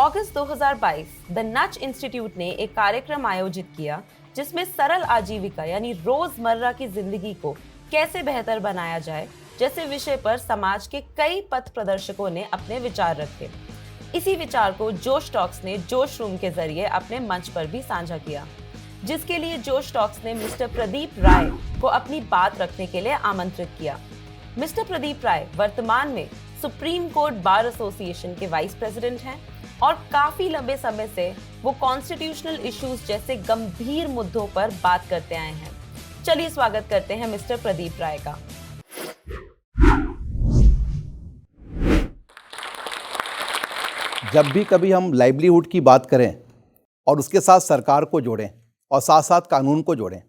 August 2022 the Nach institute ने एक कार्यक्रम आयोजित किया जिसमें सरल आजीविका यानी रोजमर्रा की जिंदगी को कैसे बेहतर बनाया जाए जैसे विषय पर समाज के कई पथ प्रदर्शकों ने अपने विचार रखे। इसी विचार को जोश टॉक्स ने जोश रूम के जरिए अपने मंच पर भी साझा किया, जिसके लिए जोश टॉक्स ने मिस्टर प्रदीप राय को अपनी बात रखने के लिए आमंत्रित किया। मिस्टर प्रदीप राय वर्तमान में सुप्रीम कोर्ट बार एसोसिएशन के वाइस प्रेसिडेंट हैं और काफी लंबे समय से वो कॉन्स्टिट्यूशनल इश्यूज जैसे गंभीर मुद्दों पर बात करते आए हैं। चलिए स्वागत करते हैं मिस्टर प्रदीप राय का। जब भी कभी हम लाइवलीहुड की बात करें और उसके साथ सरकार को जोड़ें और साथ साथ कानून को जोड़ें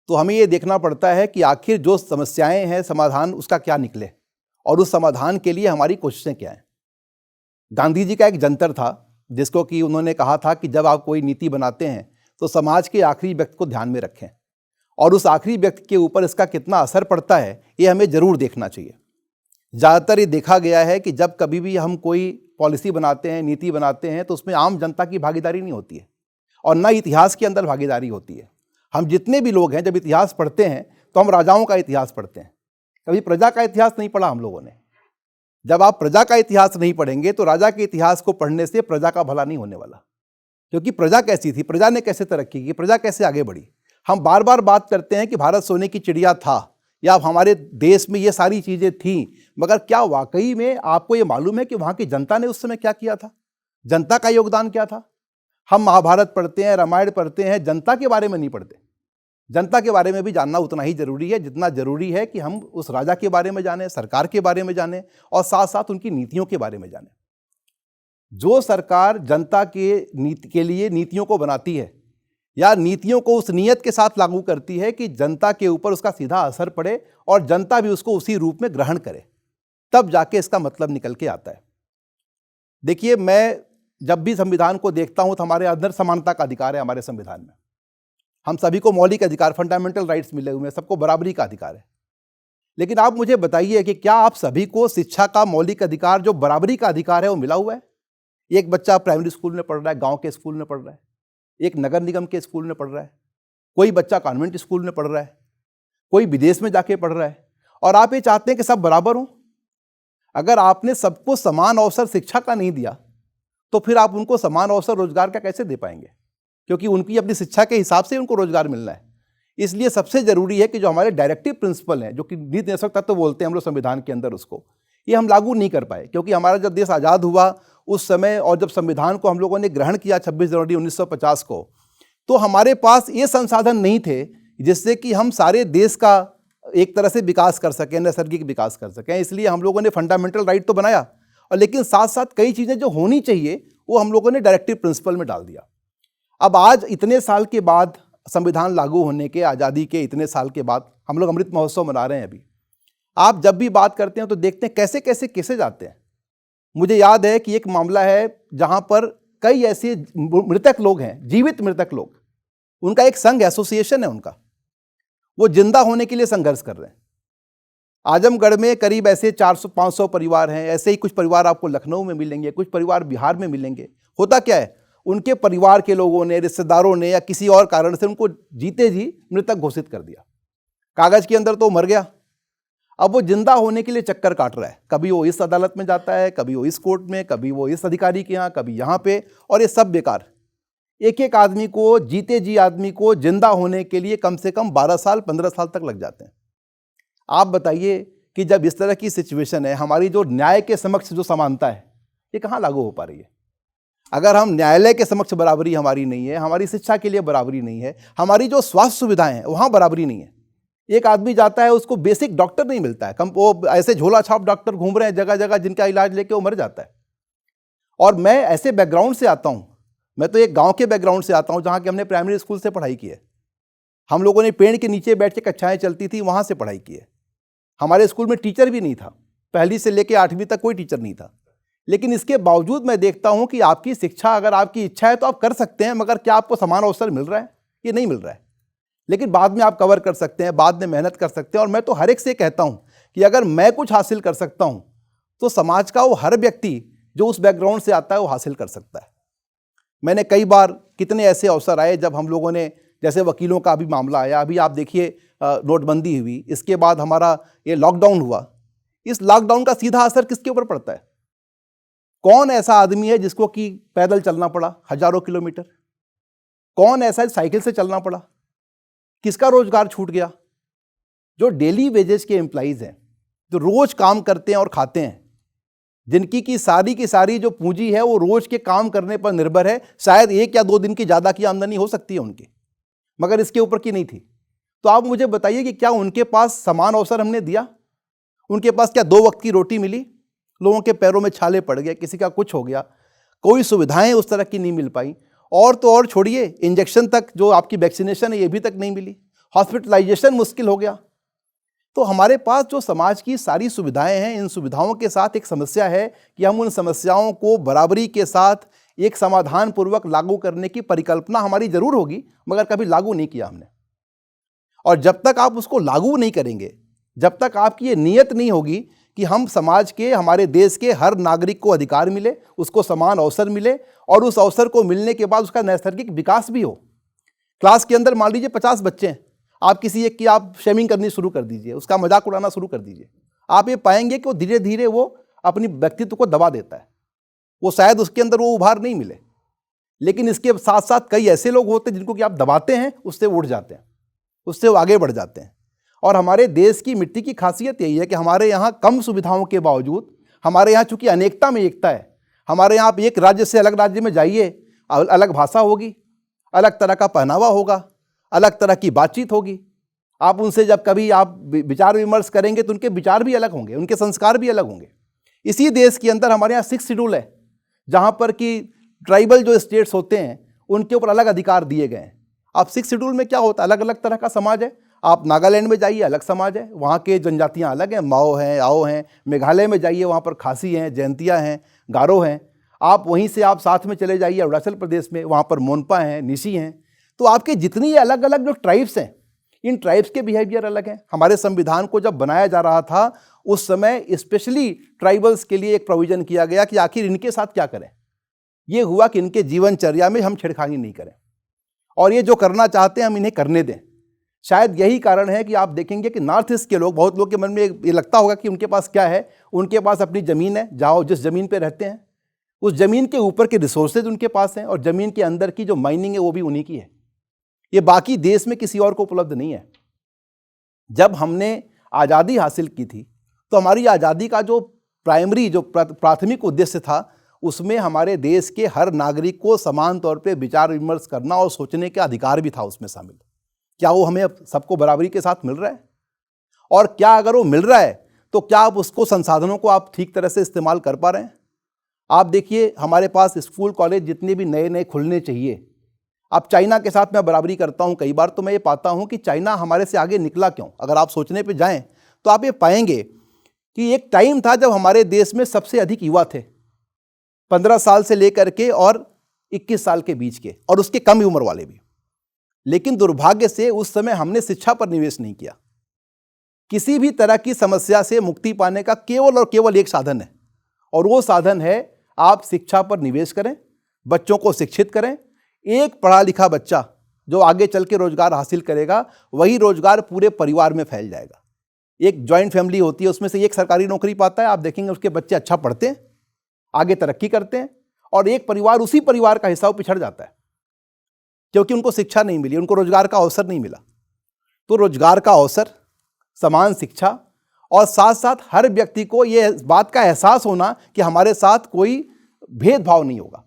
तो हमें ये देखना पड़ता है कि आखिर जो समस्याएं हैं समाधान उसका क्या निकले और उस समाधान के लिए हमारी कोशिशें क्या हैं। गांधी जी का एक जंतर था जिसको कि उन्होंने कहा था कि जब आप कोई नीति बनाते हैं तो समाज के आखिरी व्यक्ति को ध्यान में रखें और उस आखिरी व्यक्ति के ऊपर इसका कितना असर पड़ता है ये हमें ज़रूर देखना चाहिए। ज़्यादातर ये देखा गया है कि जब कभी भी हम कोई पॉलिसी बनाते हैं, नीति बनाते हैं तो उसमें आम जनता की भागीदारी नहीं होती है और ना इतिहास के अंदर भागीदारी होती है। हम जितने भी लोग हैं जब इतिहास पढ़ते हैं तो हम राजाओं का इतिहास पढ़ते हैं, कभी प्रजा का इतिहास नहीं पढ़ा हम लोगों ने। जब आप प्रजा का इतिहास नहीं पढ़ेंगे तो राजा के इतिहास को पढ़ने से प्रजा का भला नहीं होने वाला, क्योंकि प्रजा कैसी थी, प्रजा ने कैसे तरक्की की, प्रजा कैसे आगे बढ़ी। हम बार बार बात करते हैं कि भारत सोने की चिड़िया था या हमारे देश में ये सारी चीज़ें थीं, मगर क्या वाकई में आपको ये मालूम है कि वहाँ की जनता ने उस समय क्या किया था, जनता का योगदान क्या था। हम महाभारत पढ़ते हैं, रामायण पढ़ते हैं, जनता के बारे में नहीं पढ़ते। जनता के बारे में भी जानना उतना ही जरूरी है जितना जरूरी है कि हम उस राजा के बारे में जानें, सरकार के बारे में जानें और साथ साथ उनकी नीतियों के बारे में जानें। जो सरकार जनता के लिए नीतियों को बनाती है या नीतियों को उस नीयत के साथ लागू करती है कि जनता के ऊपर उसका सीधा असर पड़े और जनता भी उसको उसी रूप में ग्रहण करे, तब जाके इसका मतलब निकल के आता है। देखिए, मैं जब भी संविधान को देखता हूं तो हमारे अंदर समानता का अधिकार है। हमारे संविधान में हम सभी को मौलिक अधिकार, फंडामेंटल राइट्स मिले हुए हैं, सबको बराबरी का अधिकार है। लेकिन आप मुझे बताइए कि क्या आप सभी को शिक्षा का मौलिक अधिकार, जो बराबरी का अधिकार है, वो मिला हुआ है? एक बच्चा प्राइमरी स्कूल में पढ़ रहा है, गांव के स्कूल में पढ़ रहा है, एक नगर निगम के स्कूल में पढ़ रहा है, कोई बच्चा कॉन्वेंट स्कूल में पढ़ रहा है, कोई विदेश में जाके पढ़ रहा है, और आप ये चाहते हैं कि सब बराबर हों। अगर आपने सबको समान अवसर शिक्षा का नहीं दिया तो फिर आप उनको समान अवसर रोजगार का कैसे दे पाएंगे, क्योंकि उनकी अपनी शिक्षा के हिसाब से उनको रोजगार मिलना है। इसलिए सबसे जरूरी है कि जो हमारे डायरेक्टिव प्रिंसिपल हैं, जो कि नीति निर्देशक तत्व बोलते हैं हम लोग संविधान के अंदर, उसको ये हम लागू नहीं कर पाए। क्योंकि हमारा जब देश आज़ाद हुआ उस समय और जब संविधान को हम लोगों ने ग्रहण किया 26 जनवरी 1950 को, तो हमारे पास ये संसाधन नहीं थे जिससे कि हम सारे देश का एक तरह से विकास कर सकें, नैसर्गिक विकास कर सकें। इसलिए हम लोगों ने फंडामेंटल राइट तो बनाया और लेकिन साथ साथ कई चीज़ें जो होनी चाहिए वो हम लोगों ने डायरेक्टिव प्रिंसिपल में डाल दिया। अब आज इतने साल के बाद, संविधान लागू होने के, आज़ादी के इतने साल के बाद, हम लोग अमृत महोत्सव मना रहे हैं अभी। आप जब भी बात करते हैं तो देखते हैं कैसे कैसे केसेज आते हैं। मुझे याद है कि एक मामला है जहाँ पर कई ऐसे मृतक लोग हैं, जीवित मृतक लोग, उनका एक संघ, एसोसिएशन है उनका, वो जिंदा होने के लिए संघर्ष कर रहे हैं। आजमगढ़ में करीब ऐसे 400-500 परिवार हैं, ऐसे ही कुछ परिवार आपको लखनऊ में मिलेंगे, कुछ परिवार बिहार में मिलेंगे। होता क्या है, उनके परिवार के लोगों ने, रिश्तेदारों ने या किसी और कारण से उनको जीते जी मृतक घोषित कर दिया। कागज के अंदर तो मर गया, अब वो जिंदा होने के लिए चक्कर काट रहा है। कभी वो इस अदालत में जाता है, कभी वो इस कोर्ट में, कभी वो इस अधिकारी के यहाँ, कभी यहाँ पे, और ये सब बेकार। एक एक आदमी को, जीते जी आदमी को जिंदा होने के लिए कम से कम 12 साल 15 साल तक लग जाते हैं। आप बताइए कि जब इस तरह की सिचुएशन है, हमारी जो न्याय के समक्ष जो समानता है ये कहाँ लागू हो पा रही है? अगर हम न्यायालय के समक्ष बराबरी हमारी नहीं है, हमारी शिक्षा के लिए बराबरी नहीं है, हमारी जो स्वास्थ्य सुविधाएं हैं वहाँ बराबरी नहीं है। एक आदमी जाता है, उसको बेसिक डॉक्टर नहीं मिलता है, वो ऐसे झोला छाप डॉक्टर घूम रहे हैं जगह जगह, जिनका इलाज लेके वो मर जाता है। और मैं ऐसे बैकग्राउंड से आता हूँ, मैं तो एक गांव के बैकग्राउंड से आता हूँ जहाँ की हमने प्राइमरी स्कूल से पढ़ाई की है। हम लोगों ने पेड़ के नीचे बैठ के कक्षाएँ चलती थी, वहाँ से पढ़ाई की है। हमारे स्कूल में टीचर भी नहीं था, पहली से लेकर 8वीं तक कोई टीचर नहीं था। लेकिन इसके बावजूद मैं देखता हूँ कि आपकी शिक्षा, अगर आपकी इच्छा है तो आप कर सकते हैं, मगर क्या आपको समान अवसर मिल रहा है? ये नहीं मिल रहा है। लेकिन बाद में आप कवर कर सकते हैं, बाद में मेहनत कर सकते हैं। और मैं तो हर एक से कहता हूँ कि अगर मैं कुछ हासिल कर सकता हूँ तो समाज का वो हर व्यक्ति जो उस बैकग्राउंड से आता है वो हासिल कर सकता है। मैंने कई बार कितने ऐसे अवसर आए जब हम लोगों ने, जैसे वकीलों का अभी मामला आया, अभी आप देखिए नोटबंदी हुई, इसके बाद हमारा ये लॉकडाउन हुआ। इस लॉकडाउन का सीधा असर किसके ऊपर पड़ता है? कौन ऐसा आदमी है जिसको कि पैदल चलना पड़ा हजारों किलोमीटर? कौन ऐसा है साइकिल से चलना पड़ा? किसका रोजगार छूट गया? जो डेली वेजेस के एम्प्लॉइज हैं, जो रोज काम करते हैं और खाते हैं, जिनकी की सारी जो पूंजी है वो रोज के काम करने पर निर्भर है, शायद 1 या 2 दिन की ज़्यादा की आमदनी हो सकती है उनकी, मगर इसके ऊपर की नहीं थी। तो आप मुझे बताइए कि क्या उनके पास समान अवसर हमने दिया? उनके पास क्या 2 वक्त की रोटी मिली? लोगों के पैरों में छाले पड़ गए, किसी का कुछ हो गया, कोई सुविधाएं उस तरह की नहीं मिल पाई। और तो और छोड़िए, इंजेक्शन तक, जो आपकी वैक्सीनेशन है, ये भी तक नहीं मिली। हॉस्पिटलाइजेशन मुश्किल हो गया। तो हमारे पास जो समाज की सारी सुविधाएं हैं, इन सुविधाओं के साथ एक समस्या है कि हम उन समस्याओं को बराबरी के साथ एक समाधान पूर्वक लागू करने की परिकल्पना हमारी जरूर होगी, मगर कभी लागू नहीं किया हमने। और जब तक आप उसको लागू नहीं करेंगे, जब तक आपकी ये नीयत नहीं होगी कि हम समाज के, हमारे देश के हर नागरिक को अधिकार मिले, उसको समान अवसर मिले, और उस अवसर को मिलने के बाद उसका नैसर्गिक विकास भी हो। क्लास के अंदर मान लीजिए 50 बच्चे हैं, आप किसी एक की आप शेमिंग करनी शुरू कर दीजिए, उसका मजाक उड़ाना शुरू कर दीजिए, आप ये पाएंगे कि वो धीरे धीरे वो अपनी व्यक्तित्व को दबा देता है। वो शायद उसके अंदर वो उभार नहीं मिले, लेकिन इसके साथ साथ कई ऐसे लोग होते हैं जिनको कि आप दबाते हैं, उससे उड़ जाते हैं, उससे वो आगे बढ़ जाते हैं। और हमारे देश की मिट्टी की खासियत यही है कि हमारे यहाँ कम सुविधाओं के बावजूद, हमारे यहाँ चूंकि अनेकता में एकता है, हमारे यहाँ आप एक राज्य से अलग राज्य में जाइए, अलग भाषा होगी, अलग तरह का पहनावा होगा, अलग तरह की बातचीत होगी। आप उनसे जब कभी आप विचार विमर्श करेंगे तो उनके विचार भी अलग होंगे, उनके संस्कार भी अलग होंगे। इसी देश के अंदर हमारे यहाँ 6 शेड्यूल है, जहाँ पर कि ट्राइबल जो स्टेट्स होते हैं उनके ऊपर अलग अधिकार दिए गए हैं। अब 6 शेड्यूल में क्या होता है? अलग अलग तरह का समाज है। आप नागालैंड में जाइए, अलग समाज है, वहाँ के जनजातियाँ अलग हैं, माओ हैं, आओ हैं। मेघालय में जाइए, वहाँ पर खासी हैं, जयंतिया हैं, गारो हैं। आप वहीं से आप साथ में चले जाइए अरुणाचल प्रदेश में, वहाँ पर मोनपा हैं, निशी हैं। तो आपके जितनी अलग अलग जो ट्राइब्स हैं, इन ट्राइब्स के बिहेवियर अलग हैं। हमारे संविधान को जब बनाया जा रहा था उस समय स्पेशली ट्राइबल्स के लिए एक प्रोविजन किया गया कि आखिर इनके साथ क्या करें। ये हुआ कि इनके जीवनचर्या में हम छेड़खानी नहीं करें, और ये जो करना चाहते हैं हम इन्हें करने दें। शायद यही कारण है कि आप देखेंगे कि नॉर्थ ईस्ट के लोग, बहुत लोग के मन में ये लगता होगा कि उनके पास क्या है, उनके पास अपनी ज़मीन है, जाओ जिस ज़मीन पे रहते हैं उस ज़मीन के ऊपर के रिसोर्सेज उनके पास हैं, और ज़मीन के अंदर की जो माइनिंग है वो भी उन्हीं की है। ये बाकी देश में किसी और को उपलब्ध नहीं है। जब हमने आज़ादी हासिल की थी तो हमारी आज़ादी का जो प्राइमरी, जो प्राथमिक उद्देश्य था, उसमें हमारे देश के हर नागरिक को समान तौर पे विचार विमर्श करना और सोचने का अधिकार भी था उसमें शामिल। क्या वो हमें अब सबको बराबरी के साथ मिल रहा है? और क्या अगर वो मिल रहा है तो क्या आप उसको, संसाधनों को आप ठीक तरह से इस्तेमाल कर पा रहे हैं? आप देखिए, हमारे पास स्कूल कॉलेज जितने भी नए नए खुलने चाहिए, अब चाइना के साथ मैं बराबरी करता हूं कई बार, तो मैं ये पाता हूं कि चाइना हमारे से आगे निकला क्यों। अगर आप सोचने पे जाएं तो आप ये पाएंगे कि एक टाइम था जब हमारे देश में सबसे अधिक युवा थे, 15 साल से लेकर के और 21 साल के बीच के, और उसके कम उम्र वाले भी। लेकिन दुर्भाग्य से उस समय हमने शिक्षा पर निवेश नहीं किया। किसी भी तरह की समस्या से मुक्ति पाने का केवल और केवल एक साधन है, और वो साधन है आप शिक्षा पर निवेश करें, बच्चों को शिक्षित करें। एक पढ़ा लिखा बच्चा जो आगे चल के रोजगार हासिल करेगा, वही रोजगार पूरे परिवार में फैल जाएगा। एक जॉइंट फैमिली होती है, उसमें से एक सरकारी नौकरी पाता है, आप देखेंगे उसके बच्चे अच्छा पढ़ते हैं, आगे तरक्की करते हैं, और एक परिवार, उसी परिवार का हिस्सा पिछड़ जाता है क्योंकि उनको शिक्षा नहीं मिली, उनको रोजगार का अवसर नहीं मिला। तो रोजगार का अवसर, समान शिक्षा, और साथ साथ हर व्यक्ति को ये बात का एहसास होना कि हमारे साथ कोई भेदभाव नहीं होगा।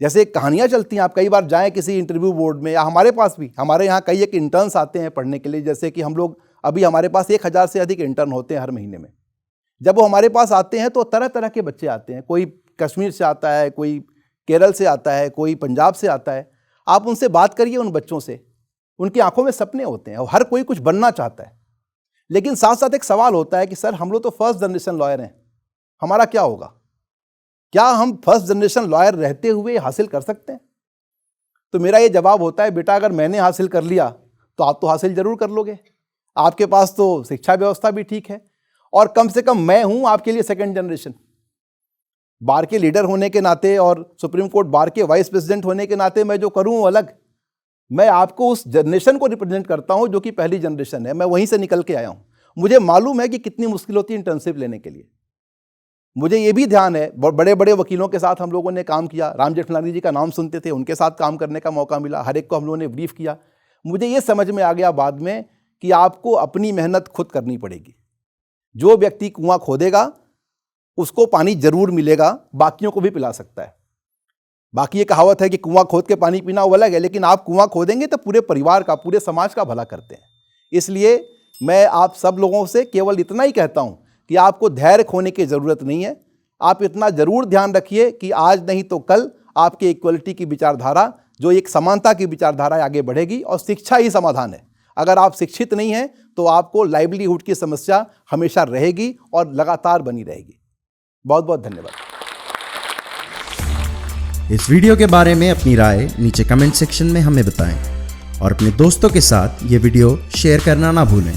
जैसे कहानियां चलती हैं, आप कई बार जाएं किसी इंटरव्यू बोर्ड में, या हमारे पास भी, हमारे यहाँ कई एक इंटर्न्स आते हैं पढ़ने के लिए। जैसे कि हम लोग अभी, हमारे पास 1000 से अधिक इंटर्न होते हैं हर महीने में। जब वो हमारे पास आते हैं तो तरह तरह के बच्चे आते हैं, कोई कश्मीर से आता है, कोई केरल से आता है, कोई पंजाब से आता है। आप उनसे बात करिए, उन बच्चों से, उनकी आंखों में सपने होते हैं और हर कोई कुछ बनना चाहता है। लेकिन साथ साथ एक सवाल होता है कि सर, हम लोग तो फर्स्ट जनरेशन लॉयर हैं, हमारा क्या होगा? क्या हम फर्स्ट जनरेशन लॉयर रहते हुए हासिल कर सकते हैं? तो मेरा ये जवाब होता है, बेटा अगर मैंने हासिल कर लिया तो आप तो हासिल जरूर कर लोगे। आपके पास तो शिक्षा व्यवस्था भी ठीक है, और कम से कम मैं हूं आपके लिए सेकंड जनरेशन। बार के लीडर होने के नाते और सुप्रीम कोर्ट बार के वाइस प्रेसिडेंट होने के नाते मैं जो करूं वो अलग। मैं आपको उस जनरेशन को रिप्रेजेंट करता हूं जो कि पहली जनरेशन है, मैं वहीं से निकल के आया हूं। मुझे मालूम है कि कितनी मुश्किल होती है इंटर्नशिप लेने के लिए। मुझे ये भी ध्यान है, बड़े बड़े वकीलों के साथ हम लोगों ने काम किया, राम जेठमलानी जी का नाम सुनते थे, उनके साथ काम करने का मौका मिला, हर एक को हम लोगों ने ब्रीफ किया। मुझे ये समझ में आ गया बाद में कि आपको अपनी मेहनत खुद करनी पड़ेगी। जो व्यक्ति कुआं खोदेगा उसको पानी जरूर मिलेगा, बाकियों को भी पिला सकता है। बाकी ये कहावत है कि कुआं खोद के पानी पीना वो अलग है, लेकिन आप कुआं खोदेंगे तो पूरे परिवार का, पूरे समाज का भला करते हैं। इसलिए मैं आप सब लोगों से केवल इतना ही कहता हूं कि आपको धैर्य खोने की ज़रूरत नहीं है। आप इतना ज़रूर ध्यान रखिए कि आज नहीं तो कल आपके इक्वलिटी की विचारधारा, जो एक समानता की विचारधारा है, आगे बढ़ेगी और शिक्षा ही समाधान है। अगर आप शिक्षित नहीं हैं तो आपको लाइवलीहुड की समस्या हमेशा रहेगी और लगातार बनी रहेगी। बहुत बहुत धन्यवाद। इस वीडियो के बारे में अपनी राय नीचे कमेंट सेक्शन में हमें बताएं और अपने दोस्तों के साथ ये वीडियो शेयर करना ना भूलें।